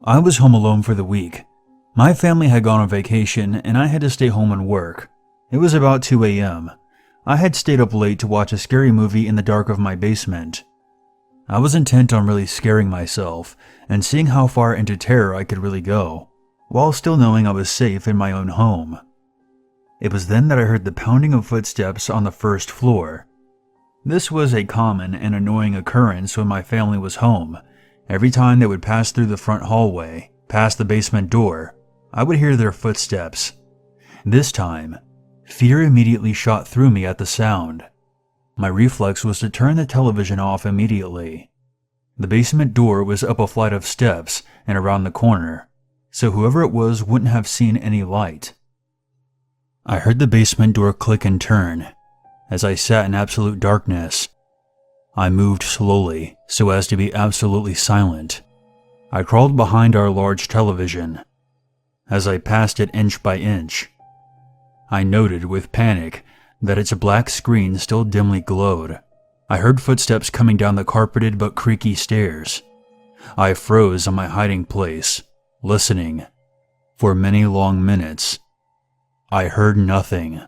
I was home alone for the week. My family had gone on vacation and I had to stay home and work. It was about 2 a.m. I had stayed up late to watch a scary movie in the dark of my basement. I was intent on really scaring myself and seeing how far into terror I could really go, while still knowing I was safe in my own home. It was then that I heard the pounding of footsteps on the first floor. This was a common and annoying occurrence when my family was home. Every time they would pass through the front hallway, past the basement door, I would hear their footsteps. This time, fear immediately shot through me at the sound. My reflex was to turn the television off immediately. The basement door was up a flight of steps and around the corner, so whoever it was wouldn't have seen any light. I heard the basement door click and turn. As I sat in absolute darkness, I moved slowly so as to be absolutely silent. I crawled behind our large television. As I passed it inch by inch, I noted with panic that its black screen still dimly glowed. I heard footsteps coming down the carpeted but creaky stairs. I froze on my hiding place, listening. For many long minutes, I heard nothing.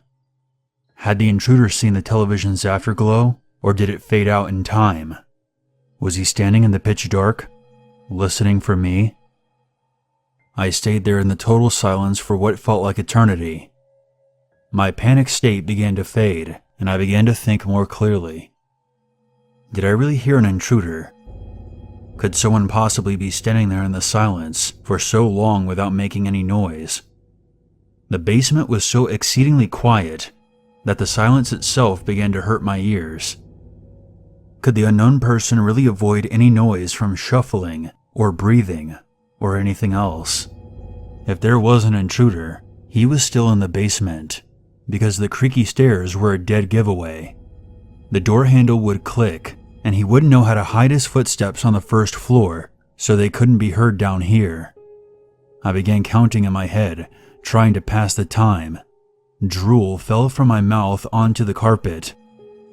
Had the intruder seen the television's afterglow, or did it fade out in time? Was he standing in the pitch dark, listening for me? I stayed there in the total silence for what felt like eternity. My panic state began to fade, and I began to think more clearly. Did I really hear an intruder? Could someone possibly be standing there in the silence for so long without making any noise? The basement was so exceedingly quiet that the silence itself began to hurt my ears. Could the unknown person really avoid any noise from shuffling or breathing or anything else? If there was an intruder, he was still in the basement, because the creaky stairs were a dead giveaway. The door handle would click, and he wouldn't know how to hide his footsteps on the first floor, so they couldn't be heard down here. I began counting in my head, trying to pass the time. Drool fell from my mouth onto the carpet.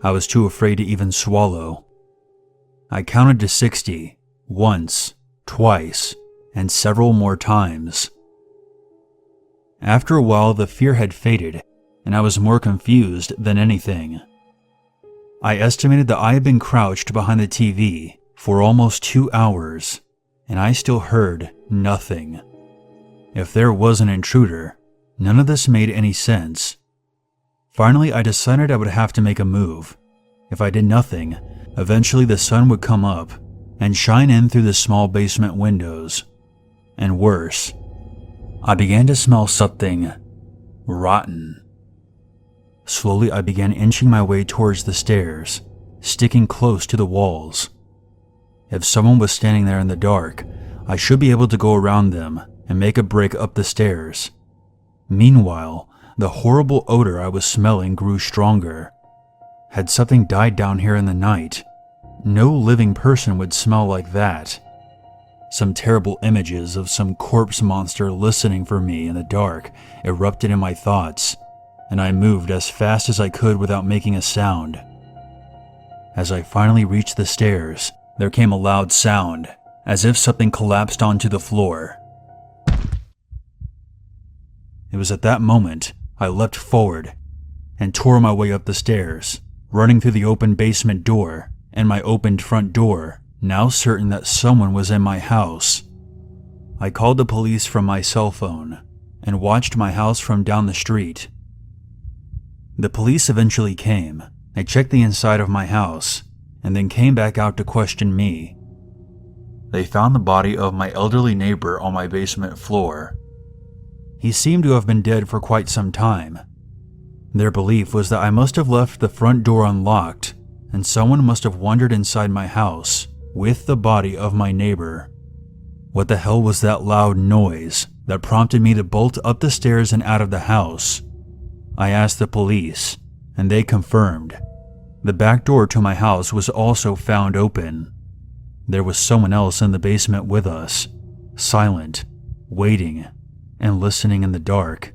I was too afraid to even swallow. I counted to 60, once, twice, and several more times. After a while, the fear had faded, and I was more confused than anything. I estimated that I had been crouched behind the TV for almost 2 hours, and I still heard nothing. If there was an intruder, none of this made any sense. Finally, I decided I would have to make a move. If I did nothing, eventually the sun would come up and shine in through the small basement windows. And worse, I began to smell something rotten. Slowly, I began inching my way towards the stairs, sticking close to the walls. If someone was standing there in the dark, I should be able to go around them and make a break up the stairs. Meanwhile, the horrible odor I was smelling grew stronger. Had something died down here in the night? No living person would smell like that. Some terrible images of some corpse monster listening for me in the dark erupted in my thoughts, and I moved as fast as I could without making a sound. As I finally reached the stairs, there came a loud sound, as if something collapsed onto the floor. It was at that moment I leapt forward and tore my way up the stairs, running through the open basement door and my opened front door, now certain that someone was in my house. I called the police from my cell phone and watched my house from down the street. The police eventually came. They checked the inside of my house and then came back out to question me. They found the body of my elderly neighbor on my basement floor. He seemed to have been dead for quite some time. Their belief was that I must have left the front door unlocked, and someone must have wandered inside my house with the body of my neighbor. What the hell was that loud noise that prompted me to bolt up the stairs and out of the house? I asked the police, and they confirmed. The back door to my house was also found open. There was someone else in the basement with us, silent, waiting, and listening in the dark,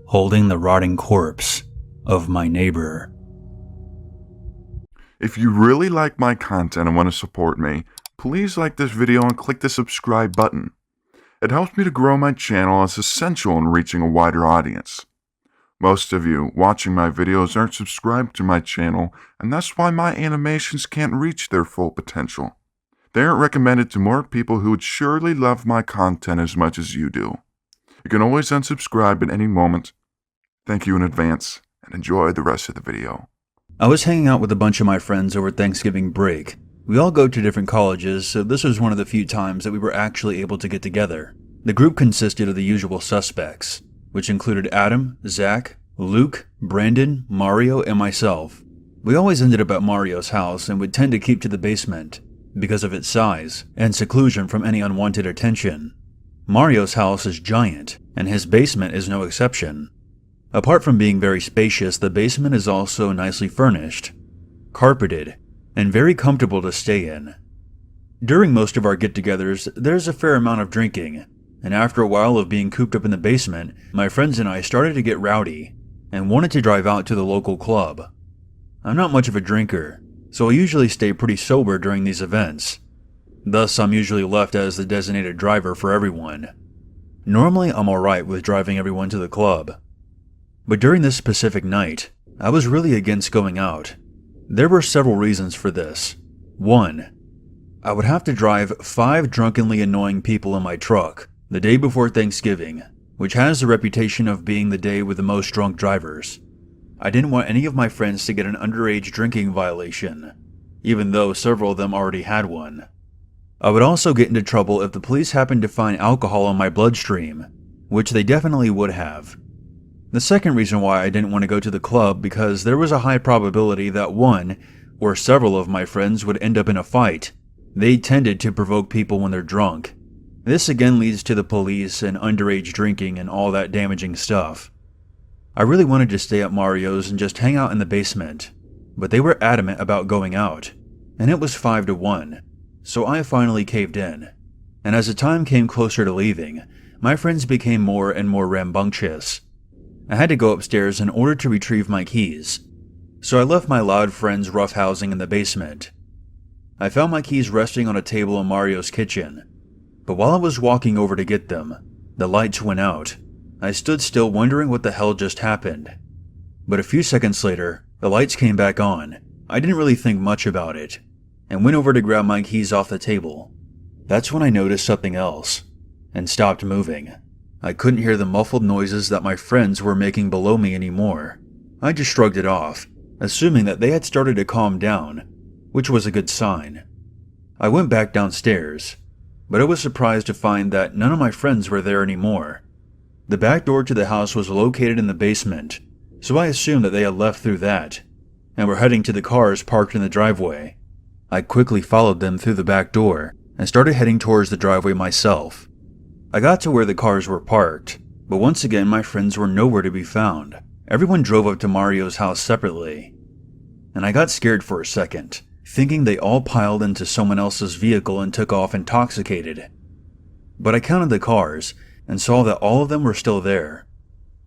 holding the rotting corpse of my neighbor. If you really like my content and want to support me, please like this video and click the subscribe button. It helps me to grow my channel as essential in reaching a wider audience. Most of you watching my videos aren't subscribed to my channel, and that's why my animations can't reach their full potential. They aren't recommended to more people who would surely love my content as much as you do. You can always unsubscribe at any moment. Thank you in advance, and enjoy the rest of the video. I was hanging out with a bunch of my friends over Thanksgiving break. We all go to different colleges, so this was one of the few times that we were actually able to get together. The group consisted of the usual suspects, which included Adam, Zach, Luke, Brandon, Mario, and myself. We always ended up at Mario's house and would tend to keep to the basement because of its size and seclusion from any unwanted attention. Mario's house is giant, and his basement is no exception. Apart from being very spacious, the basement is also nicely furnished, carpeted, and very comfortable to stay in. During most of our get-togethers, there's a fair amount of drinking, and after a while of being cooped up in the basement, my friends and I started to get rowdy and wanted to drive out to the local club. I'm not much of a drinker, so I usually stay pretty sober during these events. Thus, I'm usually left as the designated driver for everyone. Normally, I'm alright with driving everyone to the club, but during this specific night, I was really against going out. There were several reasons for this. 1. I would have to drive 5 drunkenly annoying people in my truck the day before Thanksgiving, which has the reputation of being the day with the most drunk drivers. I didn't want any of my friends to get an underage drinking violation, even though several of them already had one. I would also get into trouble if the police happened to find alcohol in my bloodstream, which they definitely would have. The second reason why I didn't want to go to the club because there was a high probability that one or several of my friends would end up in a fight. They tended to provoke people when they're drunk. This again leads to the police and underage drinking and all that damaging stuff. I really wanted to stay at Mario's and just hang out in the basement, but they were adamant about going out, and it was 5-1, so I finally caved in. And as the time came closer to leaving, my friends became more and more rambunctious. I had to go upstairs in order to retrieve my keys, so I left my loud friends roughhousing in the basement. I found my keys resting on a table in Mario's kitchen, but while I was walking over to get them, the lights went out. I stood still wondering what the hell just happened. But a few seconds later, the lights came back on. I didn't really think much about it, and went over to grab my keys off the table. That's when I noticed something else, and stopped moving. I couldn't hear the muffled noises that my friends were making below me anymore. I just shrugged it off, assuming that they had started to calm down, which was a good sign. I went back downstairs, but I was surprised to find that none of my friends were there anymore. The back door to the house was located in the basement, so I assumed that they had left through that, and were heading to the cars parked in the driveway. I quickly followed them through the back door, and started heading towards the driveway myself. I got to where the cars were parked, but once again my friends were nowhere to be found. Everyone drove up to Mario's house separately, and I got scared for a second, thinking they all piled into someone else's vehicle and took off intoxicated. But I counted the cars, and saw that all of them were still there.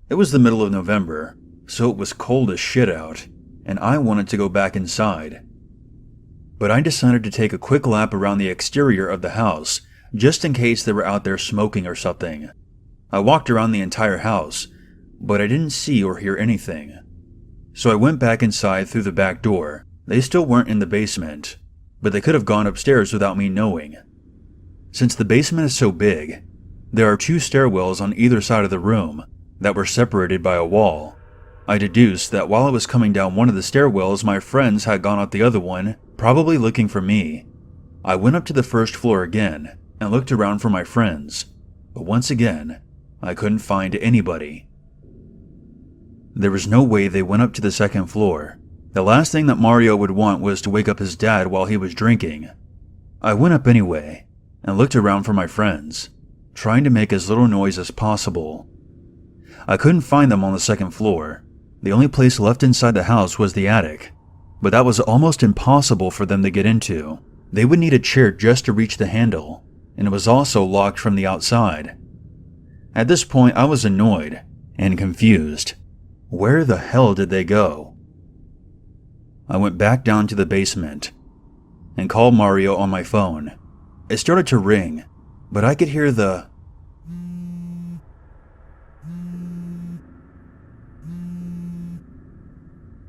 It was the middle of November, so it was cold as shit out, and I wanted to go back inside. But I decided to take a quick lap around the exterior of the house, just in case they were out there smoking or something. I walked around the entire house, but I didn't see or hear anything. So I went back inside through the back door. They still weren't in the basement, but they could have gone upstairs without me knowing. Since the basement is so big, there are 2 stairwells on either side of the room that were separated by a wall. I deduced that while I was coming down one of the stairwells, my friends had gone up the other one, probably looking for me. I went up to the first floor again, and looked around for my friends, but once again, I couldn't find anybody. There was no way they went up to the second floor. The last thing that Mario would want was to wake up his dad while he was drinking. I went up anyway, and looked around for my friends, trying to make as little noise as possible. I couldn't find them on the second floor. The only place left inside the house was the attic, but that was almost impossible for them to get into. They would need a chair just to reach the handle, and it was also locked from the outside. At this point, I was annoyed and confused. Where the hell did they go? I went back down to the basement and called Mario on my phone. It started to ring, but I could hear the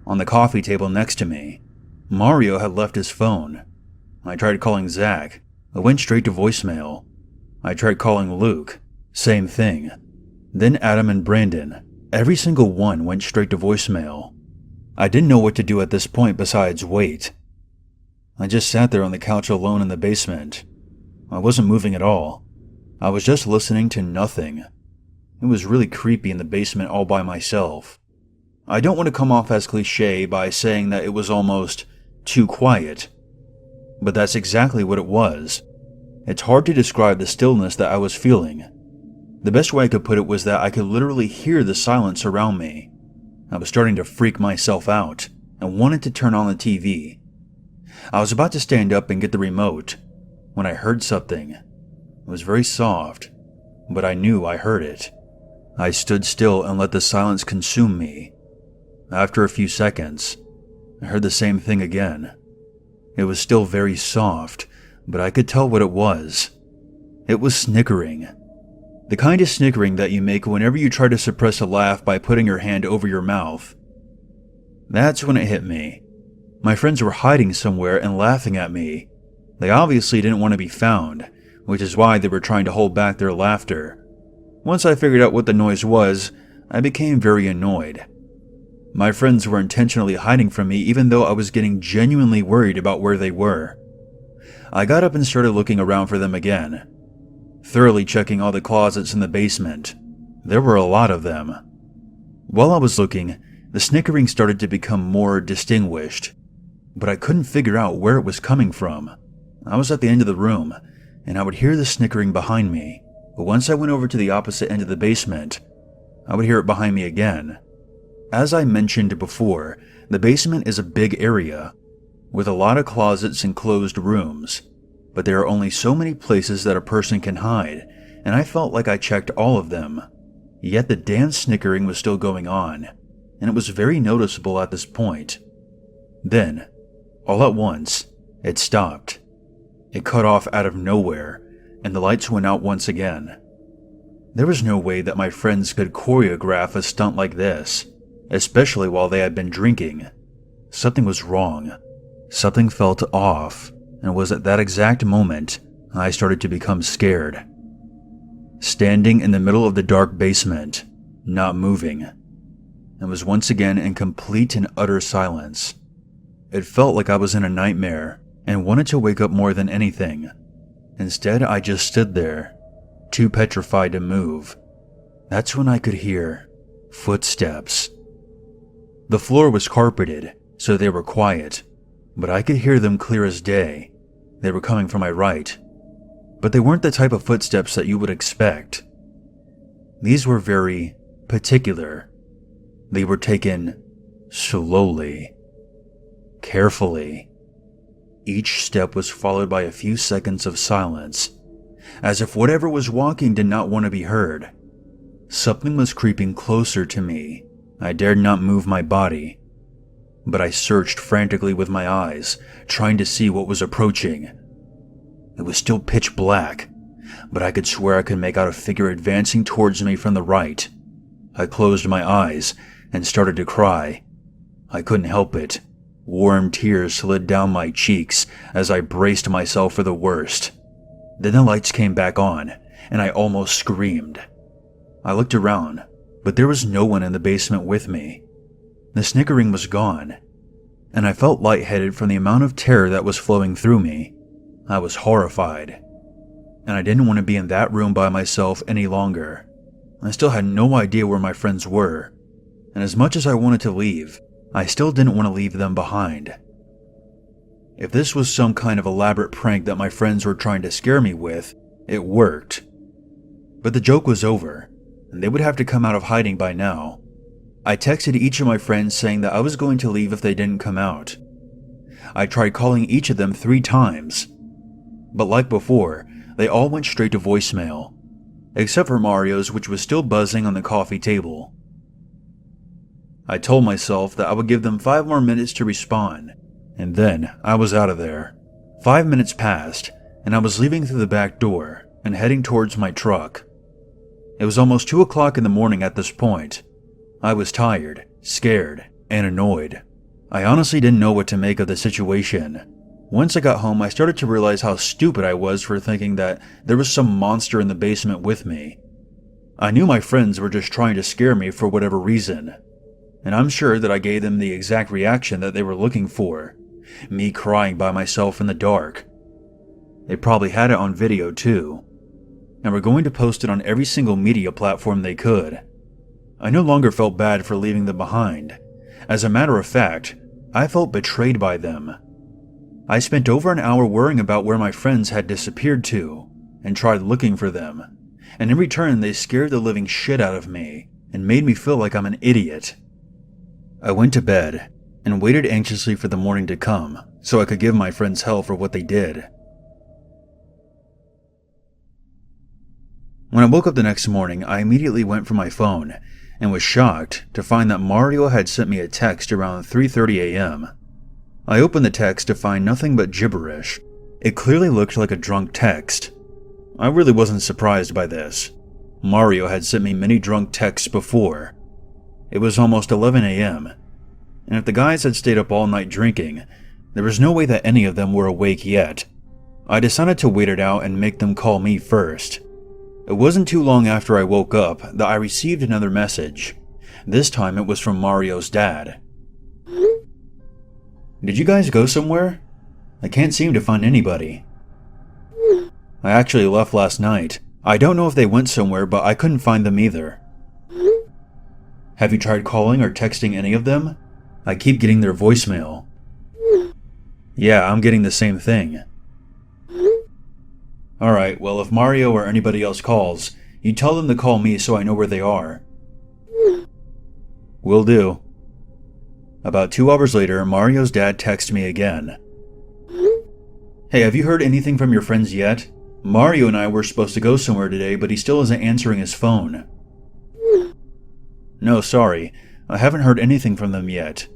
On the coffee table next to me, Mario had left his phone. I tried calling Zach. It went straight to voicemail. I tried calling Luke. Same thing. Then Adam and Brandon. Every single one went straight to voicemail. I didn't know what to do at this point besides wait. I just sat there on the couch alone in the basement. I wasn't moving at all. I was just listening to nothing. It was really creepy in the basement all by myself. I don't want to come off as cliché by saying that it was almost too quiet, but that's exactly what it was. It's hard to describe the stillness that I was feeling. The best way I could put it was that I could literally hear the silence around me. I was starting to freak myself out and wanted to turn on the TV. I was about to stand up and get the remote when I heard something. It was very soft, but I knew I heard it. I stood still and let the silence consume me. After a few seconds, I heard the same thing again. It was still very soft, but I could tell what it was. It was snickering. The kind of snickering that you make whenever you try to suppress a laugh by putting your hand over your mouth. That's when it hit me. My friends were hiding somewhere and laughing at me. They obviously didn't want to be found, which is why they were trying to hold back their laughter. Once I figured out what the noise was, I became very annoyed. My friends were intentionally hiding from me even though I was getting genuinely worried about where they were. I got up and started looking around for them again, thoroughly checking all the closets in the basement. There were a lot of them. While I was looking, the snickering started to become more distinguished, but I couldn't figure out where it was coming from. I was at the end of the room, and I would hear the snickering behind me, but once I went over to the opposite end of the basement, I would hear it behind me again. As I mentioned before, the basement is a big area, with a lot of closets and closed rooms, but there are only so many places that a person can hide, and I felt like I checked all of them. Yet the damn snickering was still going on, and it was very noticeable at this point. Then, all at once, it stopped. It cut off out of nowhere, and the lights went out once again. There was no way that my friends could choreograph a stunt like this, especially while they had been drinking. Something was wrong. Something felt off, and it was at that exact moment I started to become scared. Standing in the middle of the dark basement, not moving, and was once again in complete and utter silence. It felt like I was in a nightmare and wanted to wake up more than anything. Instead, I just stood there, too petrified to move. That's when I could hear footsteps. The floor was carpeted, so they were quiet, but I could hear them clear as day. They were coming from my right, but they weren't the type of footsteps that you would expect. These were very particular. They were taken slowly, carefully. Each step was followed by a few seconds of silence, as if whatever was walking did not want to be heard. Something was creeping closer to me. I dared not move my body, but I searched frantically with my eyes, trying to see what was approaching. It was still pitch black, but I could swear I could make out a figure advancing towards me from the right. I closed my eyes and started to cry. I couldn't help it. Warm tears slid down my cheeks as I braced myself for the worst. Then the lights came back on, and I almost screamed. I looked around, but there was no one in the basement with me. The snickering was gone, and I felt lightheaded from the amount of terror that was flowing through me. I was horrified, and I didn't want to be in that room by myself any longer. I still had no idea where my friends were, and as much as I wanted to leave, I still didn't want to leave them behind. If this was some kind of elaborate prank that my friends were trying to scare me with, it worked. But the joke was over, and they would have to come out of hiding by now. I texted each of my friends saying that I was going to leave if they didn't come out. I tried calling each of them 3 times, but like before, they all went straight to voicemail, except for Mario's, which was still buzzing on the coffee table. I told myself that I would give them 5 more minutes to respond, and then I was out of there. 5 minutes passed, and I was leaving through the back door and heading towards my truck. It was almost 2 o'clock in the morning at this point. I was tired, scared, and annoyed. I honestly didn't know what to make of the situation. Once I got home, I started to realize how stupid I was for thinking that there was some monster in the basement with me. I knew my friends were just trying to scare me for whatever reason, and I'm sure that I gave them the exact reaction that they were looking for, me crying by myself in the dark. They probably had it on video too, and were going to post it on every single media platform they could. I no longer felt bad for leaving them behind. As a matter of fact, I felt betrayed by them. I spent over an hour worrying about where my friends had disappeared to, and tried looking for them, and in return they scared the living shit out of me, and made me feel like I'm an idiot. I went to bed, and waited anxiously for the morning to come, so I could give my friends hell for what they did. When I woke up the next morning, I immediately went for my phone, and was shocked to find that Mario had sent me a text around 3:30 a.m. I opened the text to find nothing but gibberish. It clearly looked like a drunk text. I really wasn't surprised by this. Mario had sent me many drunk texts before. It was almost 11 a.m., and if the guys had stayed up all night drinking, there was no way that any of them were awake yet. I decided to wait it out and make them call me first. It wasn't too long after I woke up that I received another message. This time it was from Mario's dad. "Did you guys go somewhere? I can't seem to find anybody. I actually left last night. I don't know if they went somewhere, but I couldn't find them either. Have you tried calling or texting any of them? I keep getting their voicemail." "Yeah, I'm getting the same thing." "Alright, well if Mario or anybody else calls, you tell them to call me so I know where they are." "Will do." About 2 hours later, Mario's dad texted me again. "Hey, have you heard anything from your friends yet? Mario and I were supposed to go somewhere today, but he still isn't answering his phone." "No, sorry, I haven't heard anything from them yet."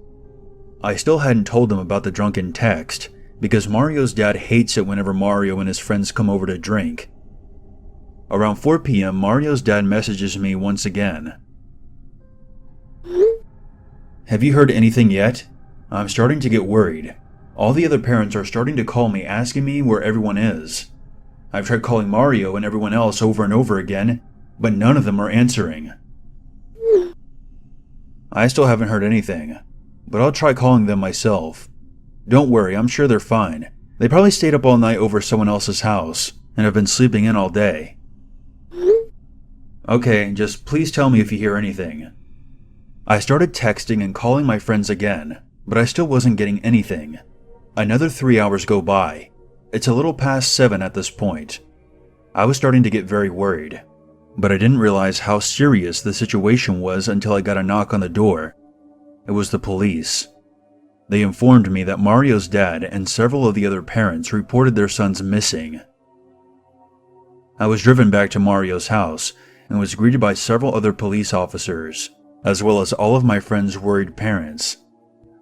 I still hadn't told them about the drunken text, because Mario's dad hates it whenever Mario and his friends come over to drink. Around 4 p.m., Mario's dad messages me once again. "Have you heard anything yet? I'm starting to get worried. All the other parents are starting to call me asking me where everyone is. I've tried calling Mario and everyone else over and over again, but none of them are answering." "I still haven't heard anything, but I'll try calling them myself. Don't worry, I'm sure they're fine. They probably stayed up all night over someone else's house, and have been sleeping in all day." "Okay, just please tell me if you hear anything." I started texting and calling my friends again, but I still wasn't getting anything. Another 3 hours go by. It's a little past 7 at this point. I was starting to get very worried, but I didn't realize how serious the situation was until I got a knock on the door. It was the police. They informed me that Mario's dad and several of the other parents reported their sons missing. I was driven back to Mario's house and was greeted by several other police officers, as well as all of my friends' worried parents.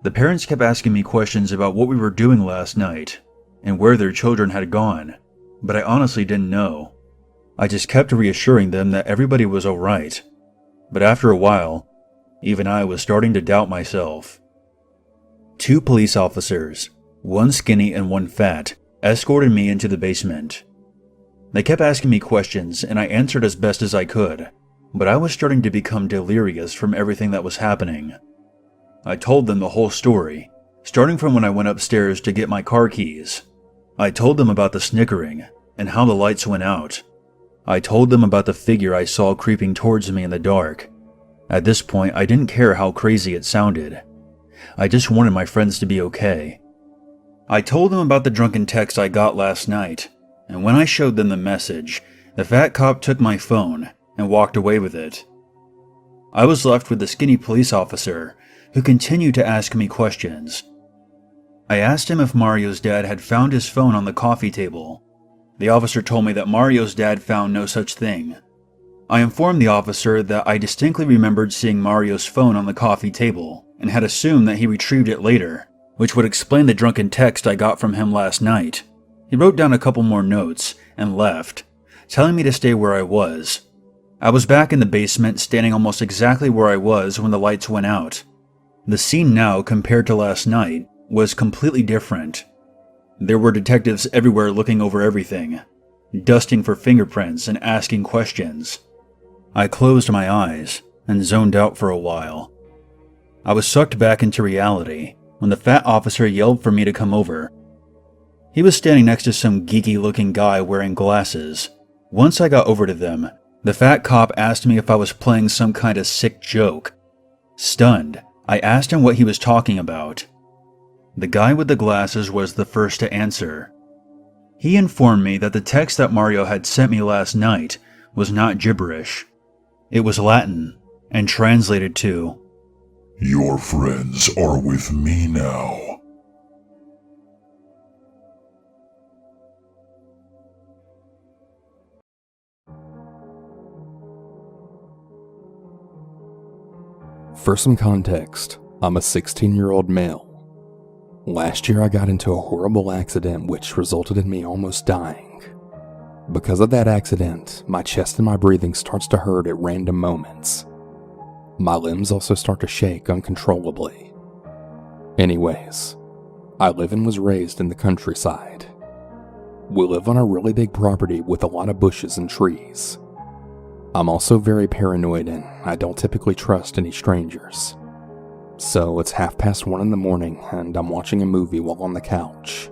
The parents kept asking me questions about what we were doing last night and where their children had gone, but I honestly didn't know. I just kept reassuring them that everybody was alright, but after a while, even I was starting to doubt myself. 2 police officers, one skinny and one fat, escorted me into the basement. They kept asking me questions and I answered as best as I could, but I was starting to become delirious from everything that was happening. I told them the whole story, starting from when I went upstairs to get my car keys. I told them about the snickering and how the lights went out. I told them about the figure I saw creeping towards me in the dark. At this point, I didn't care how crazy it sounded. I just wanted my friends to be okay. I told them about the drunken text I got last night, and when I showed them the message, the fat cop took my phone and walked away with it. I was left with the skinny police officer, who continued to ask me questions. I asked him if Mario's dad had found his phone on the coffee table. The officer told me that Mario's dad found no such thing. I informed the officer that I distinctly remembered seeing Mario's phone on the coffee table, and had assumed that he retrieved it later, which would explain the drunken text I got from him last night. He wrote down a couple more notes and left, telling me to stay where I was. I was back in the basement, standing almost exactly where I was when the lights went out. The scene now, compared to last night, was completely different. There were detectives everywhere looking over everything, dusting for fingerprints and asking questions. I closed my eyes and zoned out for a while. I was sucked back into reality when the fat officer yelled for me to come over. He was standing next to some geeky-looking guy wearing glasses. Once I got over to them, the fat cop asked me if I was playing some kind of sick joke. Stunned, I asked him what he was talking about. The guy with the glasses was the first to answer. He informed me that the text that Mario had sent me last night was not gibberish. It was Latin, and translated to, "Your friends are with me now." For some context, I'm a 16-year-old male. Last year I got into a horrible accident which resulted in me almost dying. Because of that accident, my chest and my breathing starts to hurt at random moments. My limbs also start to shake uncontrollably. Anyways, I live and was raised in the countryside. We live on a really big property with a lot of bushes and trees. I'm also very paranoid and I don't typically trust any strangers. So it's 1:30 in the morning and I'm watching a movie while on the couch.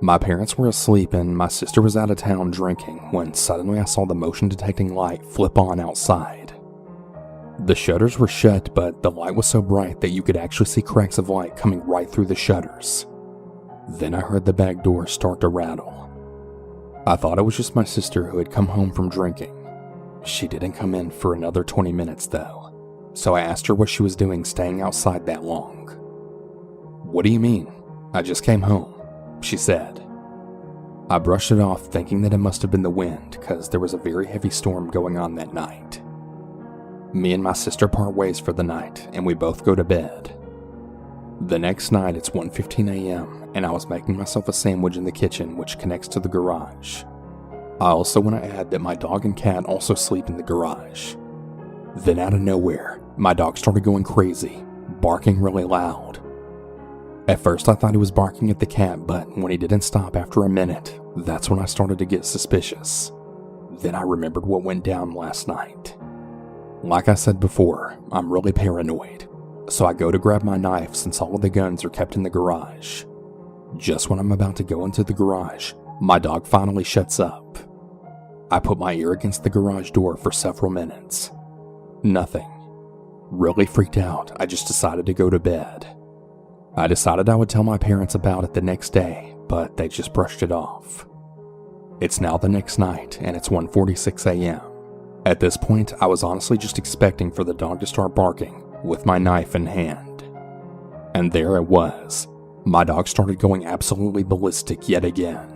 My parents were asleep and my sister was out of town drinking when suddenly I saw the motion detecting light flip on outside. The shutters were shut, but the light was so bright that you could actually see cracks of light coming right through the shutters. Then I heard the back door start to rattle. I thought it was just my sister who had come home from drinking. She didn't come in for another 20 minutes though, so I asked her what she was doing staying outside that long. "What do you mean? I just came home," she said. I brushed it off thinking that it must have been the wind because there was a very heavy storm going on that night. Me and my sister part ways for the night and we both go to bed. The next night it's 1:15 a.m. and I was making myself a sandwich in the kitchen which connects to the garage. I also want to add that my dog and cat also sleep in the garage. Then out of nowhere, my dog started going crazy, barking really loud. At first I thought he was barking at the cat, but when he didn't stop after a minute, that's when I started to get suspicious. Then I remembered what went down last night. Like I said before, I'm really paranoid, so I go to grab my knife since all of the guns are kept in the garage. Just when I'm about to go into the garage, my dog finally shuts up. I put my ear against the garage door for several minutes. Nothing. Really freaked out, I just decided to go to bed. I decided I would tell my parents about it the next day, but they just brushed it off. It's now the next night, and it's 1:46 a.m. At this point, I was honestly just expecting for the dog to start barking, with my knife in hand. And there it was. My dog started going absolutely ballistic yet again.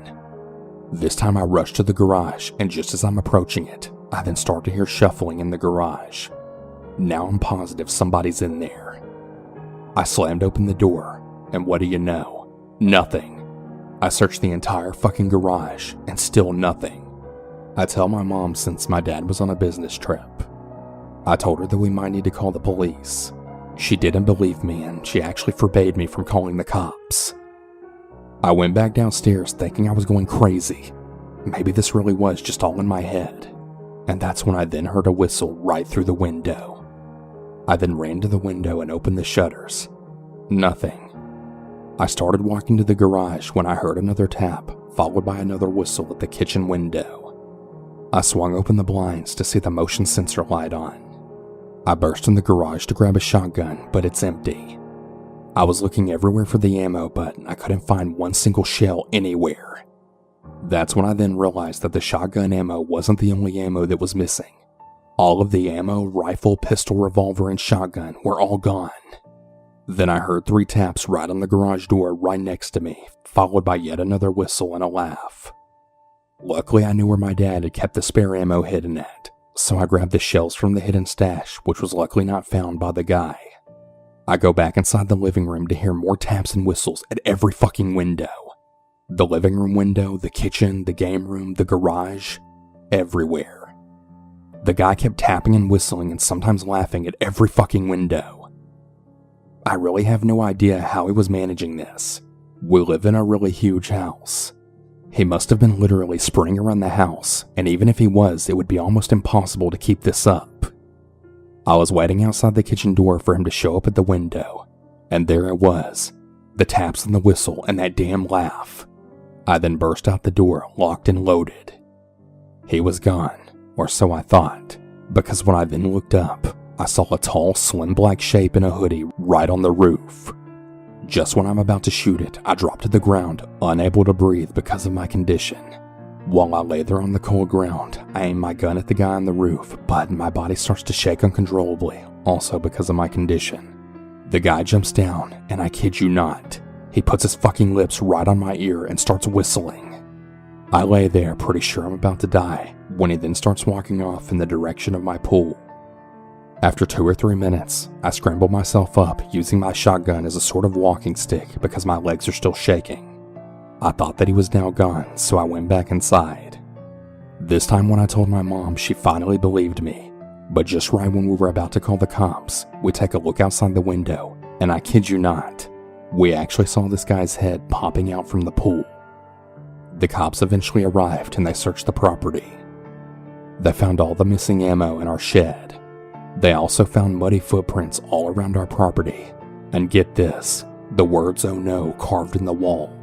This time I rushed to the garage, and just as I'm approaching it, I then start to hear shuffling in the garage. Now I'm positive somebody's in there. I slammed open the door, and what do you know? Nothing. I searched the entire fucking garage, and still nothing. I tell my mom since my dad was on a business trip. I told her that we might need to call the police. She didn't believe me, and she actually forbade me from calling the cops. I went back downstairs thinking I was going crazy. Maybe this really was just all in my head. And that's when I then heard a whistle right through the window. I then ran to the window and opened the shutters. Nothing. I started walking to the garage when I heard another tap, followed by another whistle at the kitchen window. I swung open the blinds to see the motion sensor light on. I burst in the garage to grab a shotgun, but it's empty. I was looking everywhere for the ammo, but I couldn't find one single shell anywhere. That's when I then realized that the shotgun ammo wasn't the only ammo that was missing. All of the ammo, rifle, pistol, revolver, and shotgun were all gone. Then I heard 3 taps right on the garage door right next to me, followed by yet another whistle and a laugh. Luckily, I knew where my dad had kept the spare ammo hidden at, so I grabbed the shells from the hidden stash, which was luckily not found by the guy. I go back inside the living room to hear more taps and whistles at every fucking window. The living room window, the kitchen, the game room, the garage, everywhere. The guy kept tapping and whistling and sometimes laughing at every fucking window. I really have no idea how he was managing this. We live in a really huge house. He must have been literally sprinting around the house, and even if he was, it would be almost impossible to keep this up. I was waiting outside the kitchen door for him to show up at the window, and there it was, the taps and the whistle and that damn laugh. I then burst out the door, locked and loaded. He was gone, or so I thought, because when I then looked up, I saw a tall, slim black shape in a hoodie right on the roof. Just when I'm about to shoot it, I drop to the ground, unable to breathe because of my condition. While I lay there on the cold ground, I aim my gun at the guy on the roof, but my body starts to shake uncontrollably, also because of my condition. The guy jumps down, and I kid you not, he puts his fucking lips right on my ear and starts whistling. I lay there pretty sure I'm about to die, when he then starts walking off in the direction of my pool. After 2 or 3 minutes, I scramble myself up using my shotgun as a sort of walking stick because my legs are still shaking. I thought that he was now gone, so I went back inside. This time when I told my mom, she finally believed me. But just right when we were about to call the cops, we take a look outside the window, and I kid you not, we actually saw this guy's head popping out from the pool. The cops eventually arrived and they searched the property. They found all the missing ammo in our shed. They also found muddy footprints all around our property, and get this, the words "oh no" carved in the wall.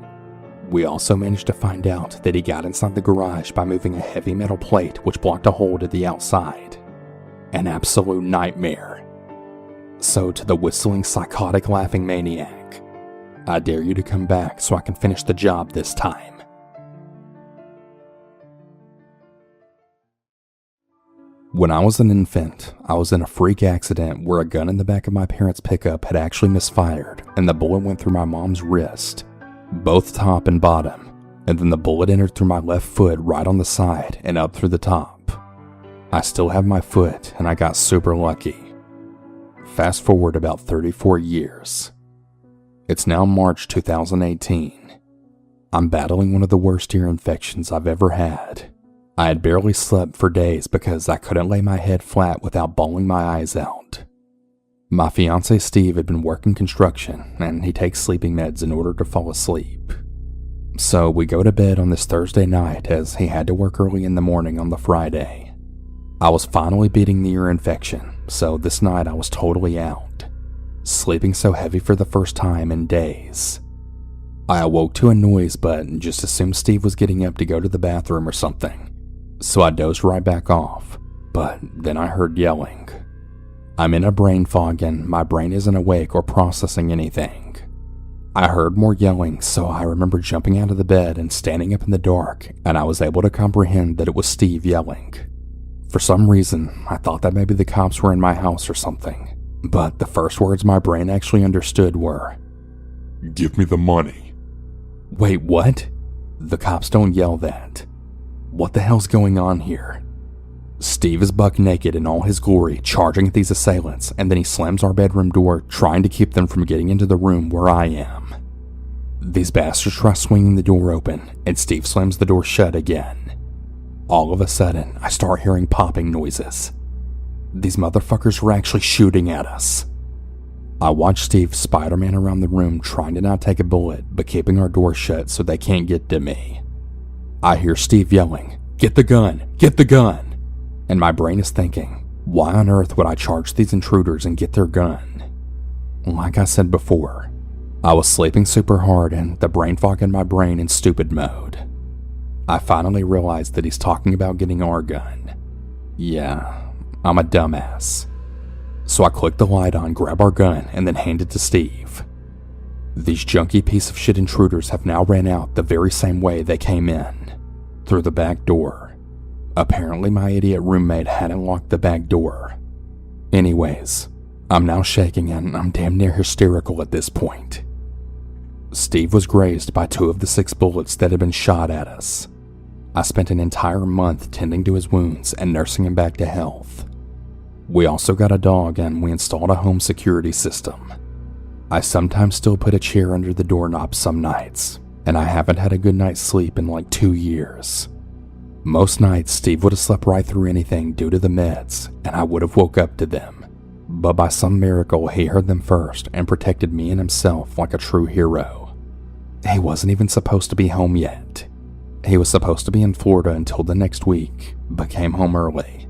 We also managed to find out that he got inside the garage by moving a heavy metal plate which blocked a hole to the outside. An absolute nightmare. So to the whistling, psychotic, laughing maniac, I dare you to come back so I can finish the job this time. When I was an infant, I was in a freak accident where a gun in the back of my parents' pickup had actually misfired and the bullet went through my mom's wrist, both top and bottom, and then the bullet entered through my left foot right on the side and up through the top. I still have my foot and I got super lucky. Fast forward about 34 years. It's now March 2018. I'm battling one of the worst ear infections I've ever had. I had barely slept for days because I couldn't lay my head flat without bawling my eyes out. My fiancé Steve had been working construction and he takes sleeping meds in order to fall asleep. So we go to bed on this Thursday night as he had to work early in the morning on the Friday. I was finally beating the ear infection, so this night I was totally out, sleeping so heavy for the first time in days. I awoke to a noise but just assumed Steve was getting up to go to the bathroom or something. So I dozed right back off, but then I heard yelling. I'm in a brain fog and my brain isn't awake or processing anything. I heard more yelling, so I remember jumping out of the bed and standing up in the dark, and I was able to comprehend that it was Steve yelling. For some reason, I thought that maybe the cops were in my house or something, but the first words my brain actually understood were, "Give me the money." Wait, what? The cops don't yell that. What the hell's going on here? Steve is buck naked in all his glory, charging at these assailants, and then he slams our bedroom door, trying to keep them from getting into the room where I am. These bastards try swinging the door open, and Steve slams the door shut again. All of a sudden, I start hearing popping noises. These motherfuckers were actually shooting at us. I watch Steve Spider-Man around the room trying to not take a bullet, but keeping our door shut so they can't get to me. I hear Steve yelling, "Get the gun! Get the gun!" And my brain is thinking, why on earth would I charge these intruders and get their gun? Like I said before, I was sleeping super hard and the brain fog in my brain in stupid mode. I finally realized that he's talking about getting our gun. Yeah, I'm a dumbass. So I click the light on, grab our gun, and then hand it to Steve. These junky piece of shit intruders have now ran out the very same way they came in, through the back door. Apparently my idiot roommate hadn't locked the back door. Anyways, I'm now shaking and I'm damn near hysterical at this point. Steve was grazed by 2 of the 6 bullets that had been shot at us. I spent an entire month tending to his wounds and nursing him back to health. We also got a dog and we installed a home security system. I sometimes still put a chair under the doorknob some nights, and I haven't had a good night's sleep in like 2 years. Most nights Steve would have slept right through anything due to the meds, and I would have woke up to them. but by some miracle he heard them first and protected me and himself like a true hero. He wasn't even supposed to be home yet. He was supposed to be in Florida until the next week, but came home early.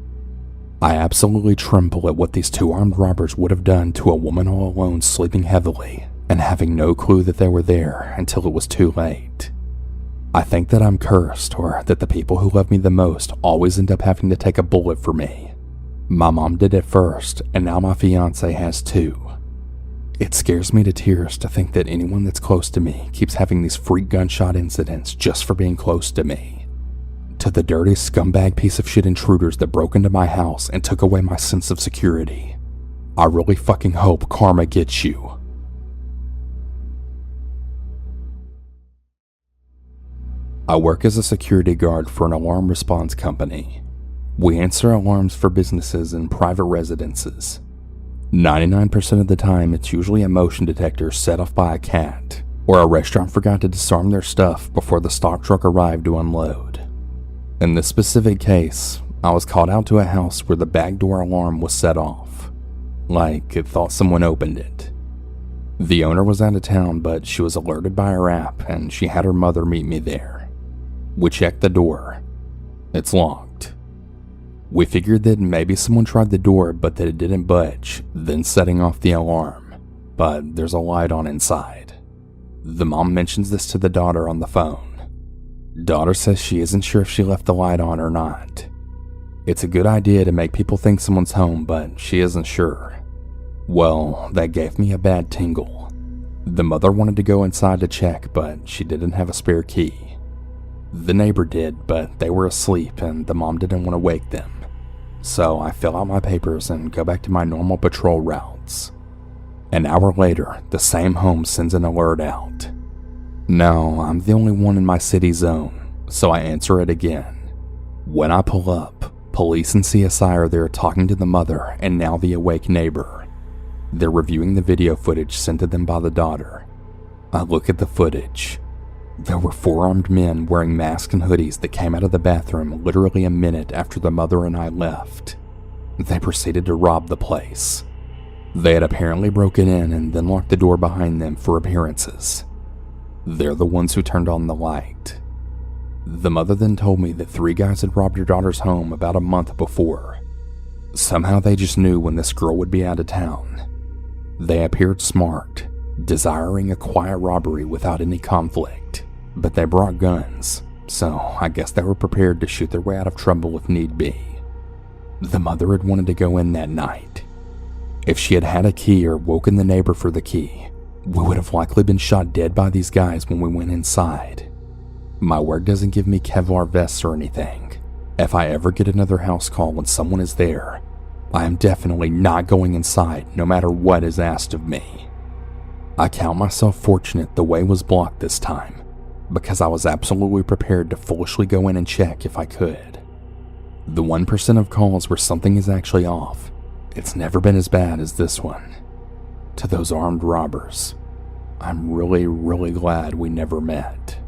I absolutely tremble at what these two armed robbers would have done to a woman all alone sleeping heavily and having no clue that they were there until it was too late. I think that I'm cursed, or that the people who love me the most always end up having to take a bullet for me. My mom did it first, and now my fiance has too. It scares me to tears to think that anyone that's close to me keeps having these freak gunshot incidents just for being close to me. To the dirty scumbag piece of shit intruders that broke into my house and took away my sense of security, I really fucking hope karma gets you. I work as a security guard for an alarm response company. We answer alarms for businesses and private residences. 99% of the time, it's usually a motion detector set off by a cat, or a restaurant forgot to disarm their stuff before the stock truck arrived to unload. In this specific case, I was called out to a house where the back door alarm was set off, like it thought someone opened it. The owner was out of town, but she was alerted by her app, and she had her mother meet me there. We checked the door. It's locked. We figured that maybe someone tried the door but that it didn't budge, then setting off the alarm, but there's a light on inside. The mom mentions this to the daughter on the phone. Daughter says she isn't sure if she left the light on or not. It's a good idea to make people think someone's home, but she isn't sure. Well, that gave me a bad tingle. The mother wanted to go inside to check, but she didn't have a spare key. The neighbor did, but they were asleep and the mom didn't want to wake them. So I fill out my papers and go back to my normal patrol routes. An hour later, the same home sends an alert out. Now, I'm the only one in my city zone, so I answer it again. When I pull up, police and CSI are there talking to the mother and now the awake neighbor. They're reviewing the video footage sent to them by the daughter. I look at the footage. There were 4 armed men wearing masks and hoodies that came out of the bathroom literally a minute after the mother and I left. They proceeded to rob the place. They had apparently broken in and then locked the door behind them for appearances. They're the ones who turned on the light. The mother then told me that 3 guys had robbed her daughter's home about a month before. Somehow they just knew when this girl would be out of town. They appeared smart, desiring a quiet robbery without any conflict, but they brought guns, so I guess they were prepared to shoot their way out of trouble if need be. The mother had wanted to go in that night. If she had had a key or woken the neighbor for the key, we would have likely been shot dead by these guys when we went inside. My work doesn't give me Kevlar vests or anything. If I ever get another house call when someone is there, I am definitely not going inside no matter what is asked of me. I count myself fortunate the way was blocked this time, because I was absolutely prepared to foolishly go in and check if I could. The 1% of calls where something is actually off, it's never been as bad as this one. To those armed robbers, I'm really, really glad we never met.